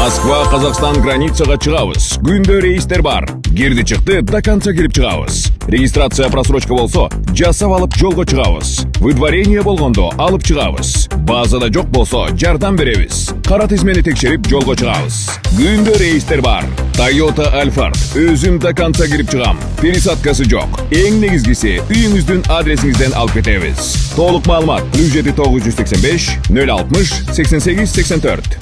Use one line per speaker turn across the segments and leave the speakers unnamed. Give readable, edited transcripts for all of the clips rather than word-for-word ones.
Москва, Казахстан границага чыгабыз. Күндө рейстер бар. Кирди чыкты, до конца кирип чыгабыз. Регистрация просрочка болсо, жасап алып жолго чыгабыз. Выдворение болгондо алып чыгабыз. Базада жок болсо, жардам беребиз. Кара тизмени текшерип жолго чыгабыз. Күндө рейстер бар. Toyota Alphard. Өзүм до конца кирип чыгам. Пересадкасы жок. Эң негизгиси, үйүңүздүн адресиңизден алып кетебиз. Толук маалымат 7 985 060 88 84.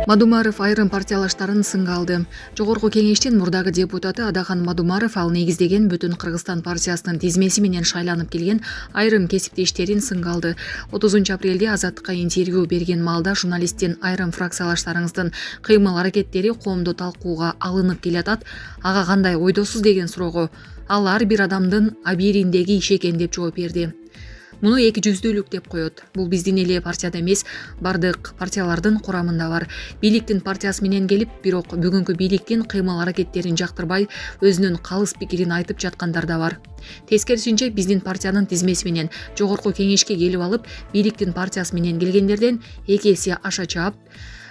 Мадумаров айрым партиялаштарын сынга алды. Жогорку кеңештин мурдагы депутаты Адахан Мадумаров ал негиздеген Бүтүн Кыргызстан партиясынын тизмеси менен шайланып келген айрым кесиптештерин сынга алды. 30 апрелде Азаттыкка интервью берген маалда журналисттин айрым фракциялаштарыңыздын кыймыл-аракеттери коомдо талкууга алынып келатат, ага кандай ойдосуз деген суроого ал ар бир адамдын абийириндеги иши экен деп жооп берди. Муну эки жүздүүлүк деп коет. Бул биздин эле партияда эмес, бардык партиялардын курамында бар. Бийликтин партиясы менен келип, бирок бүгүнкү бийликтин кыймыл-аракеттерин жактырбай, өзүнүн калыс пикирин айтып жаткандар да бар. Тескерисинче, биздин партиянын тизмеси менен жогорку кеңешке келип алып, бийликтин партиясы менен келгендерден эки эсе аша чаап,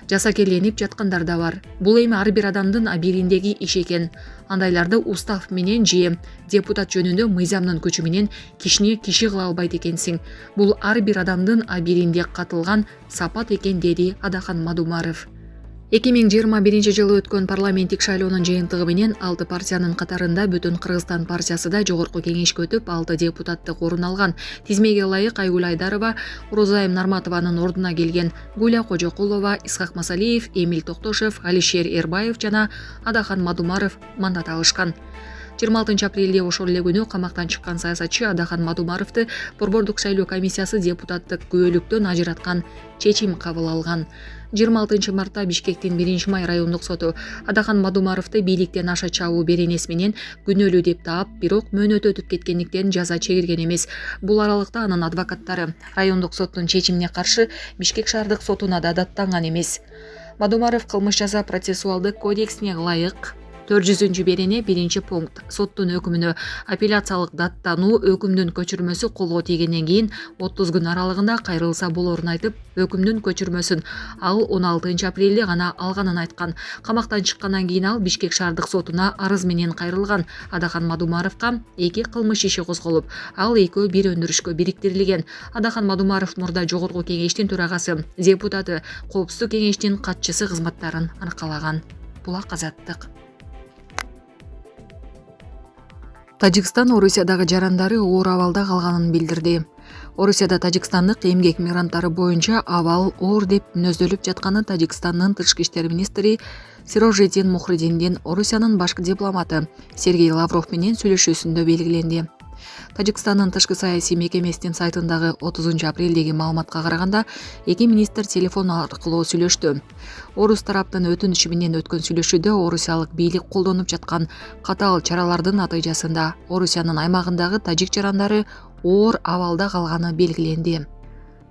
жасакерленип жаткандар да бар. Бул эми ар бир адамдын абийириндеги иш экен. Андайларды устав менен же депутат жөнүндө мыйзамдын күчү менен кишини киши кыла албайт экенсиң. Бул ар бир адамдын абийиринде катылган сапат экен, деди Адахан Мадумаров. 2021 жылы өткөн парламенттик шайлоонун жыйынтыгы менен 6 партиянын катарында Бүтүн Кыргызстан партиясы да жогорку кеңешке өтүп, 6 депутаттык орун алган. Тизмеге ылайык Айгүл Айдарова, Розайым Нарматованын ордуна келген Гуля Кожокулова, Исхак Масалиев, Эмиль Токтошев, Алишер Эрбаев жана Адахан Мадумаров мандат алышкан. 26 апрелде ошол эле күнү камактан чыккан саясатчы Адахан Мадумаровду Борбордук шайлоо комиссиясы депутаттык күбөлүктөн ажыраткан чечим кабыл алган. 26 мартта Бишкектин 1-май райондук соту Адахан Мадумаровду бийликтен аша чабуу беренеси менен күнөөлүү деп таап, бирок мөөнөтү өтүп кеткендиктен жаза чегирген эмес. Бул аралыкта анын адвокаттары райондук соттун чечимине каршы Бишкек шаардык сотуна да даттанган эмес. Мадумаров кылмыш жаза процессуалдык кодексине ылайык 400 берене 1 пункт соттун өкүмүнө апелляциялык даттануу өкүмдүн көчүрмөсү колго тийгенден кийин 30 күн аралыгында кайрылса болорун айтып, өкүмдүн көчүрмөсүн ал 16 апрелде гана алганын айткан. Камактан чыккандан кийин ал Бишкек шаардык сотуна арыз менен кайрылган. Адахан Мадумаровго 2 кылмыш иши козголуп, ал экөө бир өндүрүшкө бириктирилген. Адахан Мадумаров мурда жогорку кеңештин төрагасы, депутаты, коопсуздук кеңештин катчысы кызматтарын аркалаган. Булак Азаттык. Тажикстан Орусиядагы жарандары оор абалда калганын билдирди. Орусияда тажикстандык эмгек мигранттары боюнча абал оор деп мүнөздөлүп жатканы Тажикстандын тышкы иштер министри Сирожидин Мухридиндин Орусиянын башкы дипломаты Сергей Лавров менен сүйлөшүүсүндө белгиленди. Тажикстандын тышкы саясий мекемесинин сайтындагы 30 апрелдеги маалыматка караганда, эки министр телефон аркылуу сүйлөштү. Орус тараптын өтүнүшү менен өткөн сүйлөшүүдө орусиялык бийлик колдонуп жаткан катаал чаралардын натыйжасында Орусиянын аймагындагы тажик жарандары оор абалда калганы белгиленди.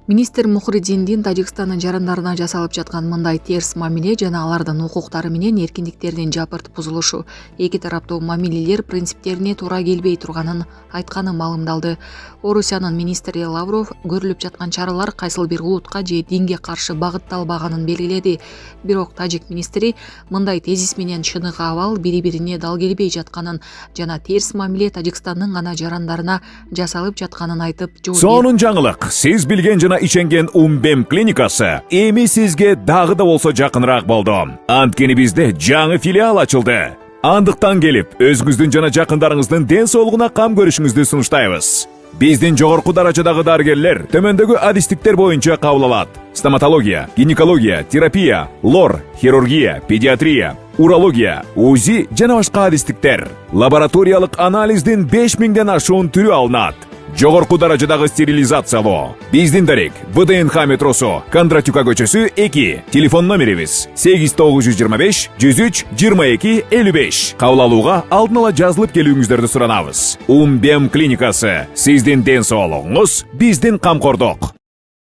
Министр Мухридиндин Тажикстандын жарандарына жасалып жаткан мындай терс мамиле жана алардын укуктары менен эркиндиктеринин жапырт бузулушу, эки тараптуу мамилелер принциптерине туура келбей турганын айтканы маалымдалды. Орусиянын министри Лавров көрүлүп жаткан чаралар кайсыл бир улутка же динге каршы багытталбаганын белгиледи. Бирок тажик министри мындай тезис менен чыныгы абал бири-бирине дал келбей жатканын жана терс мамиле Тажикстандын гана жарандарына жасалып жатканын айтып жооп берди.
Сонун жаңылык, сиз билген жана иченген Умбем клиникасы эми сизге дагы да болсо жакыныраак болду. Анткени бизде жаңы филиал ачылды. Андыктан келип, өзүңүздүн жана жакындарыңыздын ден соолугуна кам көрүшүңүздү сунуштайбыз. Биздин жогорку даражадагы дарыгерлер төмөндөгү адистиктер боюнча кабыл алат: стоматология, гинекология, терапия, лор, хирургия, педиатрия, урология, УЗИ жана башка адистиктер. Лабораториялык анализдин 5000ден ашуун түрү алынат. Жогорку даражадагы стерилизациялоо. Биздин дарек ВДНХ метросу, Кондратюка көчөсү 2. Телефон номерибиз 8925 103 22 55. Кабыл алууга алдын ала жазылып келүүңүздөрдү суранабыз. Умбем клиникасы. Сиздин ден соолугуңуз, биздин камкордук.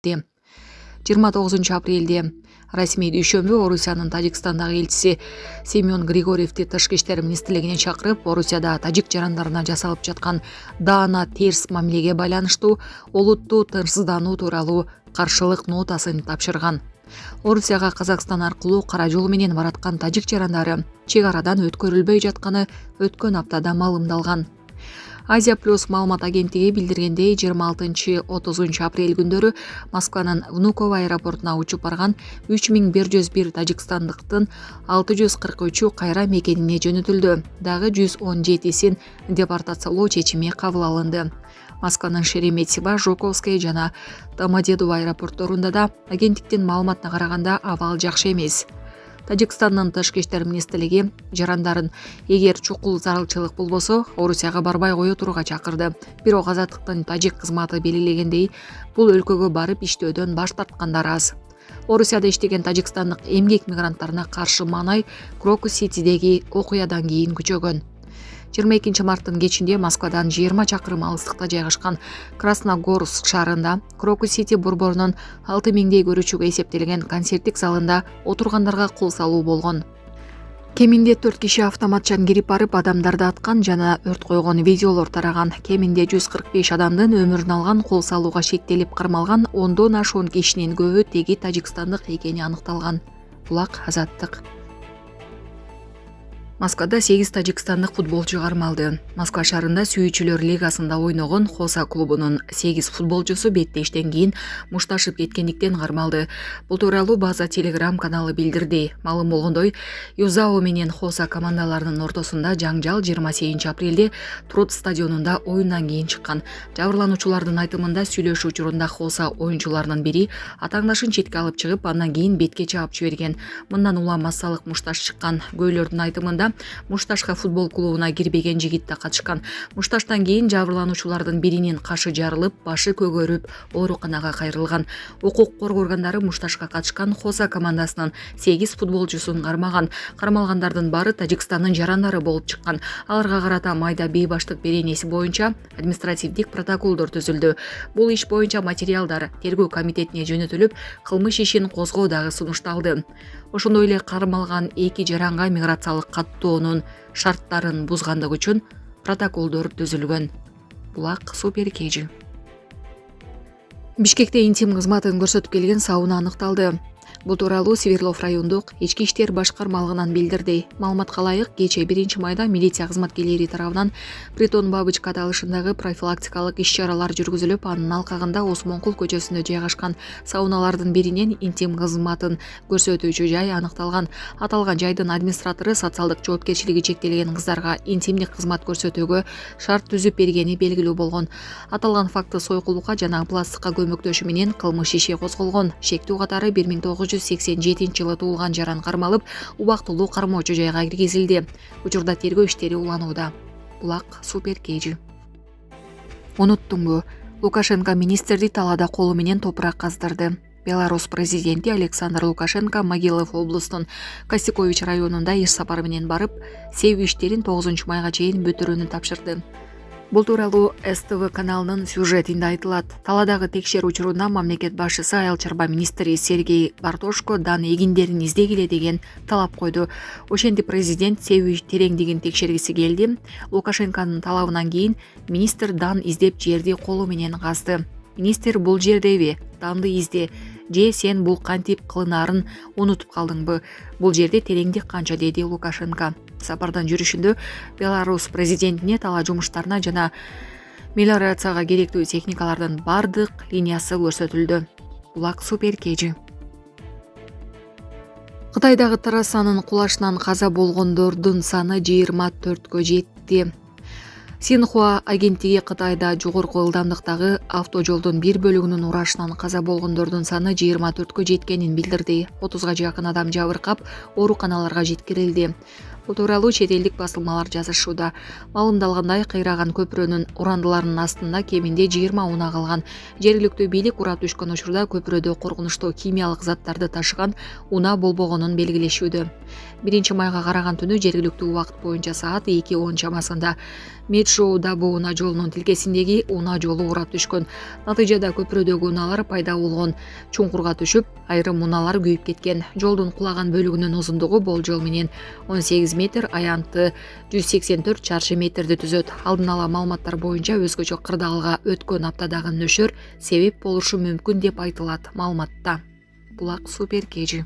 29 апрелде Расмий дүйшөмбү Орусиянын Тажикстандагы элчиси Семен Григорьевди тышкы иштер министрлигине чакырып, Орусияда тажик жарандарына жасалып жаткан даана терс мамилеге байланыштуу олуттуу тынчсыздануу тууралуу каршылык нотасын тапшырган. Орусияга Казакстан аркылуу кара жол менен бараткан тажик жарандары чек арадан өткөрүлбөй жатканы өткөн аптада маалымдалган. Азия Плюс маалымат агенттиги билдиргендей, 26-30 апрель күндөрү Москванын Внуково аэропортуна учуп барган 3101 тажикстандыктын 643-ü кайра мекенине жөнөтүлдү. Дагы 117син депортациялоо чечими кабыл алынды. Москванын Шереметьево, Жуковский жана Домодедово аэропортторунда да агенттиктин маалыматына караганда абал жакшы эмес. Тажикстандын тышкы иштер министрлиги жарандарын эгер чукул зарылчылык болбосо Орусияга барбай кое турууга чакырды. Бирок азаттыктын тажик кызматы белгилегендей, бул өлкөгө барып иштөөдөн баш тарткандар аз. Орусияда иштеген тажикстандык эмгек мигранттарына каршы маанай Крокус-Ситидеги окуядан кийин күчөгөн. 22 марттын кечинде Москвадан 20 чакырым алыстыкта жайгашкан Красногорск шаарында Крокус-Сити борборунун 6000дей көрүүчүгө эсептелген концерттик залында отургандарга кол салуу болгон. Кеминде 4 киши автоматчан кирип барып адамдарды аткан жана өрт койгон видеолор тараган. Кеминде 145 адамдын өмүрүн алган, кол салууга шектелип кармалган 10дон ашуун кишинин көбү теги тажикстандык экени аныкталган. Булак Азаттык. Москвада 8 тажикстандык футболчу кармалды. Москва шаарында сүйүүчүлөр лигасында ойногон Хоса клубунун 8 футболчусу беттештен кийин мушташып кеткендиктен кармалды. Бул тууралуу База Телеграм каналы билдирди. Маалым болгондой, Юзао менен Хоса командаларынын ортосунда жаңжал 28 апрелде Труд стадионунда оюндан кийин чыккан. Жабырлануучулардын айтымында сүйлөшүү учурунда Хоса оюнчуларынын бири атаңдашын четке алып чыгып, андан кийин бетке чаап жиберген. Мындан улам массалык мушташ чыккан. Көйлөрдүн айтымында Мушташка футбол клубуна кирбеген жигит да катышкан. Мушташтан кийин жабырлануучулардын биринин кашы жарылып, башы көгөрүп, ооруканага кайрылган. Укук коргоо органдары Мушташка катышкан Хоса командасынын 8 футболчусун кармаган. Кармалгандардын баары Тажикстандын жарандары болуп чыккан. Аларга карата майда бейбаштык беренеси боюнча административдик протоколдор түзүлдү. Бул иш боюнча материалдар тергөө комитетине жөнөтүлүп, кылмыш ишин козгоо дагы сунушталды. Ошондой эле кармалган 2 жаранга миграциялык каттоонун шарттарын бузгандык үчүн протоколдор түзүлгөн. Булак Супер Кежи. Бишкекте интим кызматын көрсөтүп келген сауна аныкталды. Бул тууралуу Свердлов райондук ички иштер башкармалыгынан билдирди. Маалыматка ылайык, кечээ 1 майда милиция кызматкерлери тарабынан Притон Бабычка аталышындагы профилактикалык иш-чаралар жүргүзүлүп, анын алкагында Осмонкул көчөсүндө жайгашкан сауналардын биринен интим кызматын көрсөтүүчү жай аныкталган. Аталган жайдын администратору социалдык жоопкерчилиги чектелген кыздарга интимдик кызмат көрсөтүүгө шарт түзүп бергени белгилүү болгон. Аталган факты сойкулукка жана пластикка көмөктөшүү менен кылмыш иши козголгон. Шектүү катары 1987-жылы туулган жаран кармалып, убактылуу кармоочу жайга киргизилди. Учурда тергөө иштери уланууда. Булак Супер Кежи. Унуттуңбу? Лукашенко министрди талаада колу менен топурак каздырды. Беларусь президенти Александр Лукашенко Могилев облустун Костикович районунда иш сапары менен барып, себүү иштерин 9 майга чейин бүтүрүүнү тапшырды. Бул тууралуу СТВ каналынын сюжетинде айтылат. Таладагы текшерүү учурунда мамлекет башчысы Айыл чарба министри Сергей Бартошко дан эгиндерин издегиле деген талап койду. Ошентип президент себүү тереңдигин текшергиси келди. Лукашенконун талабынан кийин министр дан издеп жерди колу менен казды. Министр бул жердеби? Данды изде. Же сен бул кантип кылынаарын унутуп калдыңбы? Бул жерде тереңдик канча, деди Лукашенко. Сапардан жүрүшүндө Беларусь президентине тала жумуштарына жана мелиорацияга керектүү техникалардын бардык линиясы көрсөтүлдү. Булак Супер Кежи. Кытайдагы трассанын кулашынан каза болгондордун саны 24кө жетти. Синхуа агенттиги Кытайда жогорку ылдамдыктагы автожолдун бир бөлүгүнүн урашынан каза болгондордун саны 24кө жеткенин билдирди. 30га жакын адам жабыркап, ооруканаларга жеткирилди. Бул тууралуу чет элдик басылмалар жазышууда. Маалымдалгандай, кыйраган көпүрөнүн урандыларынын астында кеминде 20 унаа калган. Жергиликтүү бийлик урап түшкөн учурда көпүрөдө коркунучтуу химиялык заттарды ташыган унаа болбогонун белгилешүүдө. 1-майга караган түнү жергиликтүү убакыт боюнча саат 2:10 чамасында Меджоу Дабу унаа жолунун тилкесиндеги унаа жолу урап түшкөн. Натыйжада көпүрөдөгү унаалар пайда болгон чуңкурга түшүп, айрым унаалар күйүп кеткен. Жолдун кулаган бөлүгүнүн узундугу болжол менен 18 метр, аянты 184 чарчы метрди түзөт. Алдын ала маалыматтар боюнча өзгөчө кырдаалга өткөн аптадагы нөшөр себеп болушу мүмкүн деп айтылат маалыматта. Булак Супер Кежи.